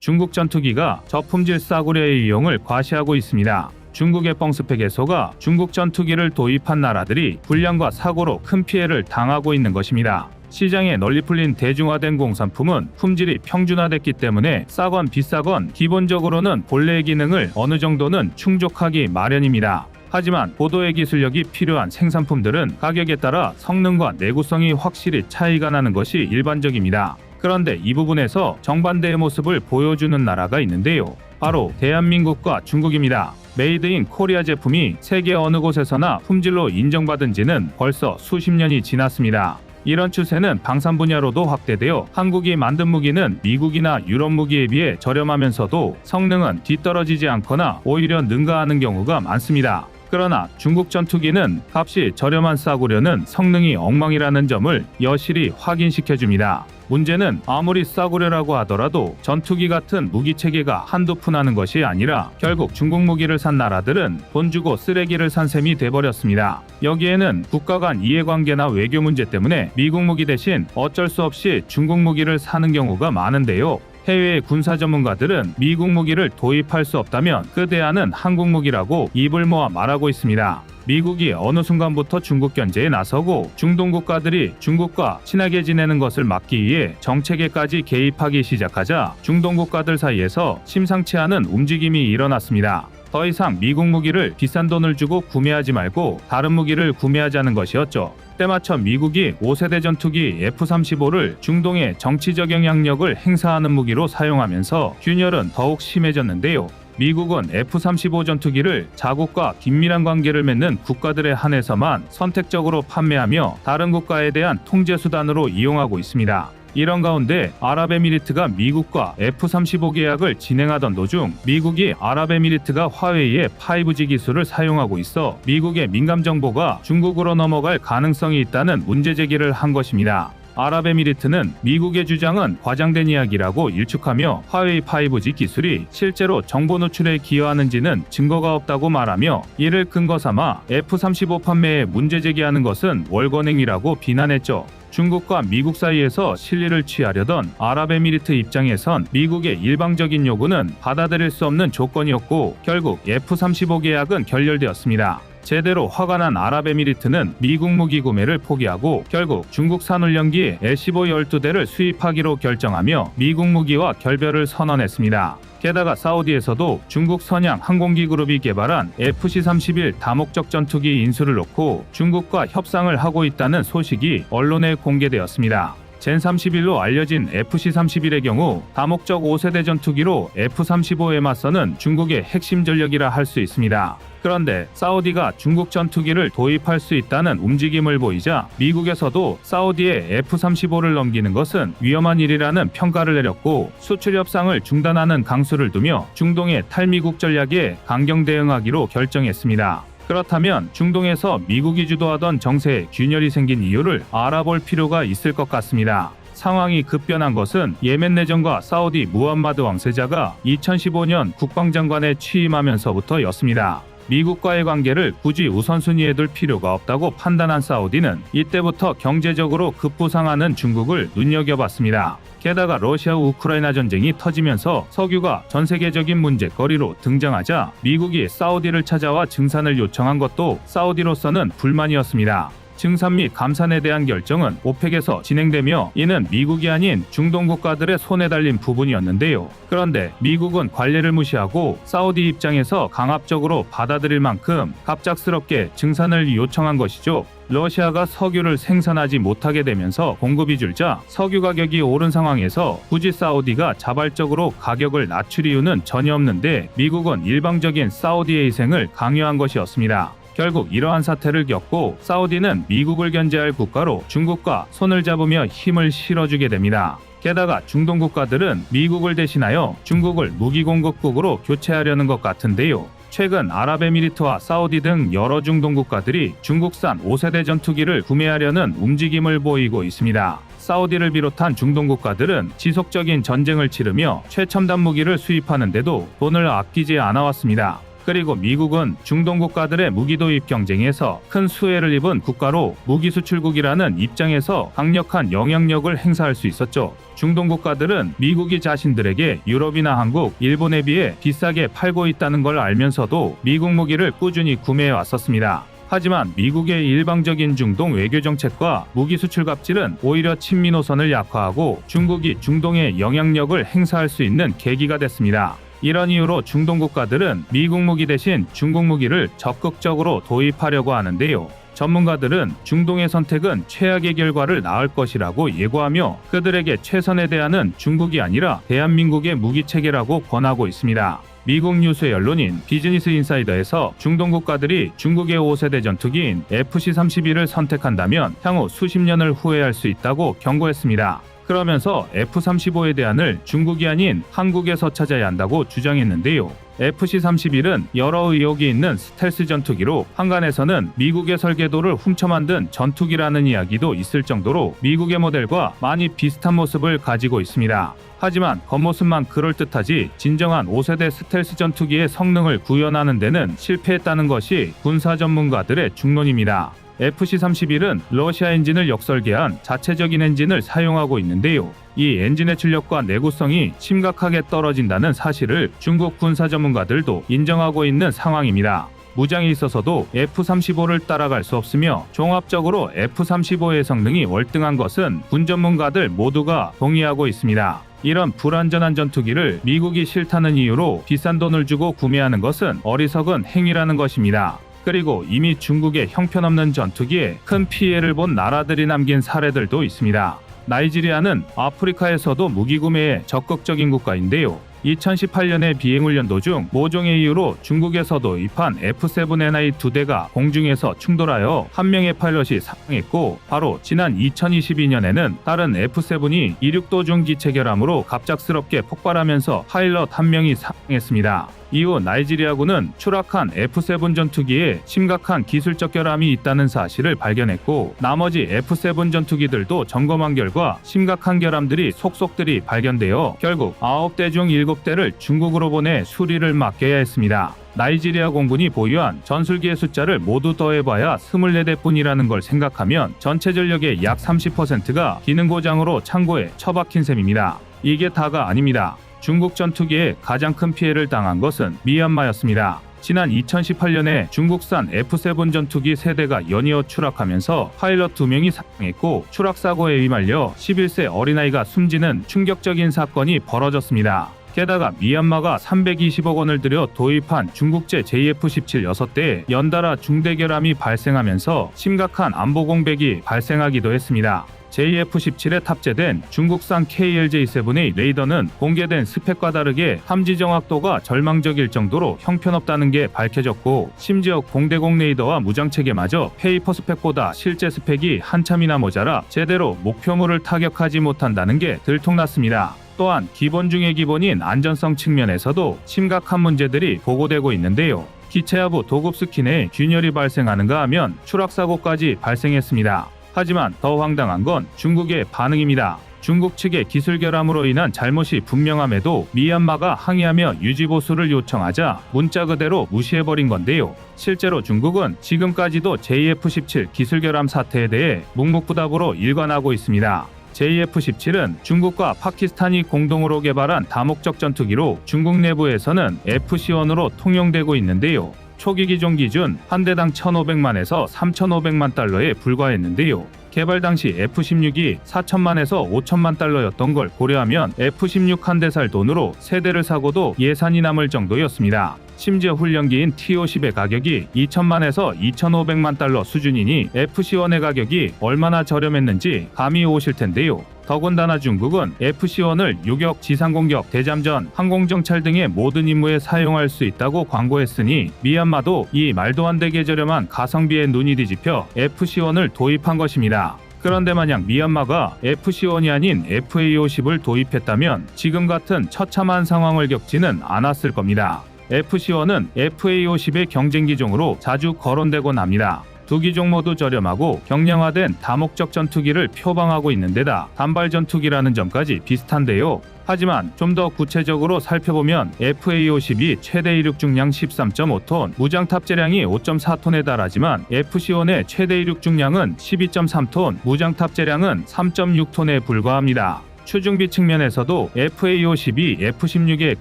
중국 전투기가 저품질 싸구려의 이용을 과시하고 있습니다. 중국의 뻥스펙 애소가 중국 전투기를 도입한 나라들이 불량과 사고로 큰 피해를 당하고 있는 것입니다. 시장에 널리 풀린 대중화된 공산품은 품질이 평준화됐기 때문에 싸건 비싸건 기본적으로는 본래의 기능을 어느 정도는 충족하기 마련입니다. 하지만 고도의 기술력이 필요한 생산품들은 가격에 따라 성능과 내구성이 확실히 차이가 나는 것이 일반적입니다. 그런데 이 부분에서 정반대의 모습을 보여주는 나라가 있는데요. 바로 대한민국과 중국입니다. 메이드 인 코리아 제품이 세계 어느 곳에서나 품질로 인정받은 지는 벌써 수십 년이 지났습니다. 이런 추세는 방산 분야로도 확대되어 한국이 만든 무기는 미국이나 유럽 무기에 비해 저렴하면서도 성능은 뒤떨어지지 않거나 오히려 능가하는 경우가 많습니다. 그러나 중국 전투기는 값이 저렴한 싸구려는 성능이 엉망이라는 점을 여실히 확인시켜줍니다. 문제는 아무리 싸구려라고 하더라도 전투기 같은 무기 체계가 한두 푼 하는 것이 아니라 결국 중국 무기를 산 나라들은 돈 주고 쓰레기를 산 셈이 돼버렸습니다. 여기에는 국가 간 이해관계나 외교 문제 때문에 미국 무기 대신 어쩔 수 없이 중국 무기를 사는 경우가 많은데요. 해외의 군사 전문가들은 미국 무기를 도입할 수 없다면 그 대안은 한국 무기라고 입을 모아 말하고 있습니다. 미국이 어느 순간부터 중국 견제에 나서고 중동 국가들이 중국과 친하게 지내는 것을 막기 위해 정책에까지 개입하기 시작하자 중동 국가들 사이에서 심상치 않은 움직임이 일어났습니다. 더 이상 미국 무기를 비싼 돈을 주고 구매하지 말고 다른 무기를 구매하자는 것이었죠. 때마쳐 미국이 5세대 전투기 F-35를 중동의 정치적 영향력을 행사하는 무기로 사용하면서 균열은 더욱 심해졌는데요. 미국은 F-35 전투기를 자국과 긴밀한 관계를 맺는 국가들에 한해서만 선택적으로 판매하며 다른 국가에 대한 통제 수단으로 이용하고 있습니다. 이런 가운데 아랍에미리트가 미국과 F-35 계약을 진행하던 도중 미국이 아랍에미리트가 화웨이의 5G 기술을 사용하고 있어 미국의 민감 정보가 중국으로 넘어갈 가능성이 있다는 문제 제기를 한 것입니다. 아랍에미리트는 미국의 주장은 과장된 이야기라고 일축하며 화웨이 5G 기술이 실제로 정보 노출에 기여하는지는 증거가 없다고 말하며 이를 근거 삼아 F-35 판매에 문제 제기하는 것은 월권행위라고 비난했죠. 중국과 미국 사이에서 실리를 취하려던 아랍에미리트 입장에선 미국의 일방적인 요구는 받아들일 수 없는 조건이었고 결국 F-35 계약은 결렬되었습니다. 제대로 화가 난 아랍에미리트는 미국 무기 구매를 포기하고 결국 중국산 훈련기 L-15 12대를 수입하기로 결정하며 미국 무기와 결별을 선언했습니다. 게다가 사우디에서도 중국 선양 항공기 그룹이 개발한 FC-31 다목적 전투기 인수를 놓고 중국과 협상을 하고 있다는 소식이 언론에 공개되었습니다. 젠31로 알려진 FC-31의 경우 다목적 5세대 전투기로 F-35에 맞서는 중국의 핵심 전력이라 할 수 있습니다. 그런데 사우디가 중국 전투기를 도입할 수 있다는 움직임을 보이자 미국에서도 사우디에 F-35를 넘기는 것은 위험한 일이라는 평가를 내렸고 수출 협상을 중단하는 강수를 두며 중동의 탈미국 전략에 강경 대응하기로 결정했습니다. 그렇다면 중동에서 미국이 주도하던 정세에 균열이 생긴 이유를 알아볼 필요가 있을 것 같습니다. 상황이 급변한 것은 예멘 내전과 사우디 무함마드 왕세자가 2015년 국방장관에 취임하면서부터였습니다. 미국과의 관계를 굳이 우선순위에 둘 필요가 없다고 판단한 사우디는 이때부터 경제적으로 급부상하는 중국을 눈여겨봤습니다. 게다가 러시아 우크라이나 전쟁이 터지면서 석유가 전 세계적인 문제거리로 등장하자 미국이 사우디를 찾아와 증산을 요청한 것도 사우디로서는 불만이었습니다. 증산 및 감산에 대한 결정은 오펙에서 진행되며 이는 미국이 아닌 중동 국가들의 손에 달린 부분이었는데요. 그런데 미국은 관례를 무시하고 사우디 입장에서 강압적으로 받아들일 만큼 갑작스럽게 증산을 요청한 것이죠. 러시아가 석유를 생산하지 못하게 되면서 공급이 줄자 석유 가격이 오른 상황에서 굳이 사우디가 자발적으로 가격을 낮출 이유는 전혀 없는데 미국은 일방적인 사우디의 희생을 강요한 것이었습니다. 결국 이러한 사태를 겪고 사우디는 미국을 견제할 국가로 중국과 손을 잡으며 힘을 실어주게 됩니다. 게다가 중동 국가들은 미국을 대신하여 중국을 무기 공급국으로 교체하려는 것 같은데요. 최근 아랍에미리트와 사우디 등 여러 중동 국가들이 중국산 5세대 전투기를 구매하려는 움직임을 보이고 있습니다. 사우디를 비롯한 중동 국가들은 지속적인 전쟁을 치르며 최첨단 무기를 수입하는데도 돈을 아끼지 않아왔습니다. 그리고 미국은 중동 국가들의 무기 도입 경쟁에서 큰 수혜를 입은 국가로 무기 수출국이라는 입장에서 강력한 영향력을 행사할 수 있었죠. 중동 국가들은 미국이 자신들에게 유럽이나 한국, 일본에 비해 비싸게 팔고 있다는 걸 알면서도 미국 무기를 꾸준히 구매해 왔었습니다. 하지만 미국의 일방적인 중동 외교 정책과 무기 수출 갑질은 오히려 친미 노선을 약화하고 중국이 중동에 영향력을 행사할 수 있는 계기가 됐습니다. 이런 이유로 중동 국가들은 미국 무기 대신 중국 무기를 적극적으로 도입하려고 하는데요. 전문가들은 중동의 선택은 최악의 결과를 낳을 것이라고 예고하며 그들에게 최선의 대안은 중국이 아니라 대한민국의 무기 체계라고 권하고 있습니다. 미국 뉴스의 언론인 비즈니스 인사이더에서 중동 국가들이 중국의 5세대 전투기인 FC-31을 선택한다면 향후 수십 년을 후회할 수 있다고 경고했습니다. 그러면서 F-35의 대안을 중국이 아닌 한국에서 찾아야 한다고 주장했는데요. FC-31은 여러 의혹이 있는 스텔스 전투기로 한간에서는 미국의 설계도를 훔쳐 만든 전투기라는 이야기도 있을 정도로 미국의 모델과 많이 비슷한 모습을 가지고 있습니다. 하지만 겉모습만 그럴듯하지 진정한 5세대 스텔스 전투기의 성능을 구현하는 데는 실패했다는 것이 군사 전문가들의 중론입니다. FC-31은 러시아 엔진을 역설계한 자체적인 엔진을 사용하고 있는데요. 이 엔진의 출력과 내구성이 심각하게 떨어진다는 사실을 중국 군사 전문가들도 인정하고 있는 상황입니다. 무장에 있어서도 F-35를 따라갈 수 없으며 종합적으로 F-35의 성능이 월등한 것은 군 전문가들 모두가 동의하고 있습니다. 이런 불안전한 전투기를 미국이 싫다는 이유로 비싼 돈을 주고 구매하는 것은 어리석은 행위라는 것입니다. 그리고 이미 중국의 형편없는 전투기에 큰 피해를 본 나라들이 남긴 사례들도 있습니다. 나이지리아는 아프리카에서도 무기 구매에 적극적인 국가인데요. 2018년에 비행훈련 도중 모종의 이유로 중국에서 도입한 F-7NI 2대가 공중에서 충돌하여 한 명의 파일럿이 사망했고 바로 지난 2022년에는 다른 F-7이 이륙 도중 기체 결함으로 갑작스럽게 폭발하면서 파일럿 한 명이 사망했습니다. 이후 나이지리아군은 추락한 F-7 전투기에 심각한 기술적 결함이 있다는 사실을 발견했고 나머지 F-7 전투기들도 점검한 결과 심각한 결함들이 속속들이 발견되어 결국 9대 중 7대를 중국으로 보내 수리를 맡겨야 했습니다. 나이지리아 공군이 보유한 전술기의 숫자를 모두 더해봐야 24대뿐이라는 걸 생각하면 전체 전력의 약 30%가 기능 고장으로 창고에 처박힌 셈입니다. 이게 다가 아닙니다. 중국 전투기에 가장 큰 피해를 당한 것은 미얀마였습니다. 지난 2018년에 중국산 F-7 전투기 3대가 연이어 추락하면서 파일럿 2명이 사망했고 추락사고에 휘말려 11세 어린아이가 숨지는 충격적인 사건이 벌어졌습니다. 게다가 미얀마가 320억 원을 들여 도입한 중국제 JF-17 6대에 연달아 중대 결함이 발생하면서 심각한 안보 공백이 발생하기도 했습니다. JF-17에 탑재된 중국산 KLJ-7의 레이더는 공개된 스펙과 다르게 탐지 정확도가 절망적일 정도로 형편없다는 게 밝혀졌고 심지어 공대공 레이더와 무장체계마저 페이퍼 스펙보다 실제 스펙이 한참이나 모자라 제대로 목표물을 타격하지 못한다는 게 들통났습니다. 또한 기본 중의 기본인 안전성 측면에서도 심각한 문제들이 보고되고 있는데요. 기체하부 도급 스킨에 균열이 발생하는가 하면 추락사고까지 발생했습니다. 하지만 더 황당한 건 중국의 반응입니다. 중국 측의 기술 결함으로 인한 잘못이 분명함에도 미얀마가 항의하며 유지보수를 요청하자 문자 그대로 무시해버린 건데요. 실제로 중국은 지금까지도 JF-17 기술 결함 사태에 대해 묵묵부답으로 일관하고 있습니다. JF-17은 중국과 파키스탄이 공동으로 개발한 다목적 전투기로 중국 내부에서는 FC-1으로 통용되고 있는데요. 초기 기종 기준 한 대당 1,500만에서 3,500만 달러에 불과했는데요. 개발 당시 F-16이 4천만에서 5천만 달러였던 걸 고려하면 F-16 한 대 살 돈으로 3대를 사고도 예산이 남을 정도였습니다. 심지어 훈련기인 T-50의 가격이 2천만에서 2,500만 달러 수준이니 FC-1의 가격이 얼마나 저렴했는지 감이 오실 텐데요. 더군다나 중국은 FC-1을 요격, 지상공격, 대잠전, 항공정찰 등의 모든 임무에 사용할 수 있다고 광고했으니 미얀마도 이 말도 안 되게 저렴한 가성비에 눈이 뒤집혀 FC-1을 도입한 것입니다. 그런데 만약 미얀마가 FC-1이 아닌 FA-50을 도입했다면 지금 같은 처참한 상황을 겪지는 않았을 겁니다. FC-1은 FA-50의 경쟁 기종으로 자주 거론되곤 합니다. 두 기종 모두 저렴하고 경량화된 다목적 전투기를 표방하고 있는 데다 단발 전투기라는 점까지 비슷한데요. 하지만 좀 더 구체적으로 살펴보면 FA-52 최대 이륙 중량 13.5톤, 무장 탑재량이 5.4톤에 달하지만 FC-1의 최대 이륙 중량은 12.3톤, 무장 탑재량은 3.6톤에 불과합니다. 추중비 측면에서도 FA-52, F-16에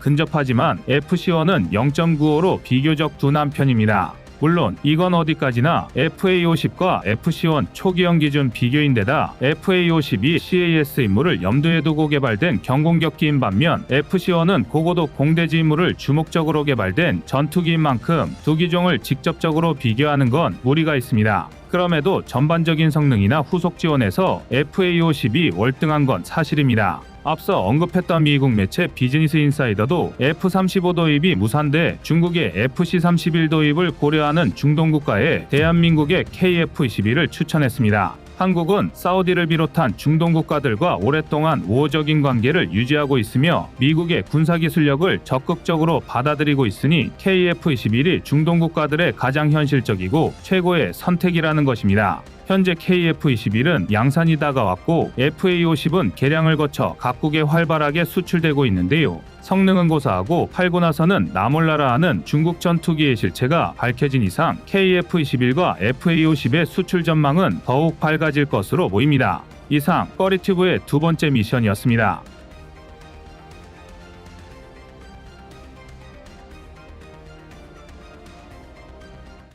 근접하지만 FC-1은 0.95로 비교적 둔한 편입니다. 물론 이건 어디까지나 FA-50과 FC-1 초기형 기준 비교인데다 FA-52 CAS 임무를 염두에 두고 개발된 경공격기인 반면 FC-1은 고고도 공대지 임무를 주목적으로 개발된 전투기인 만큼 두 기종을 직접적으로 비교하는 건 무리가 있습니다. 그럼에도 전반적인 성능이나 후속 지원에서 FA-50이 월등한 건 사실입니다. 앞서 언급했던 미국 매체 비즈니스 인사이더도 F-35 도입이 무산돼 중국의 FC-31 도입을 고려하는 중동 국가에 대한민국의 KF-21을 추천했습니다. 한국은 사우디를 비롯한 중동 국가들과 오랫동안 우호적인 관계를 유지하고 있으며 미국의 군사기술력을 적극적으로 받아들이고 있으니 KF-21이 중동 국가들의 가장 현실적이고 최고의 선택이라는 것입니다. 현재 KF-21은 양산이 다가왔고 FA-50은 개량을 거쳐 각국에 활발하게 수출되고 있는데요. 성능은 고사하고 팔고 나서는 나몰라라 하는 중국 전투기의 실체가 밝혀진 이상 KF-21과 FA-50의 수출 전망은 더욱 밝아질 것으로 보입니다. 이상 꺼리튜브의 두 번째 미션이었습니다.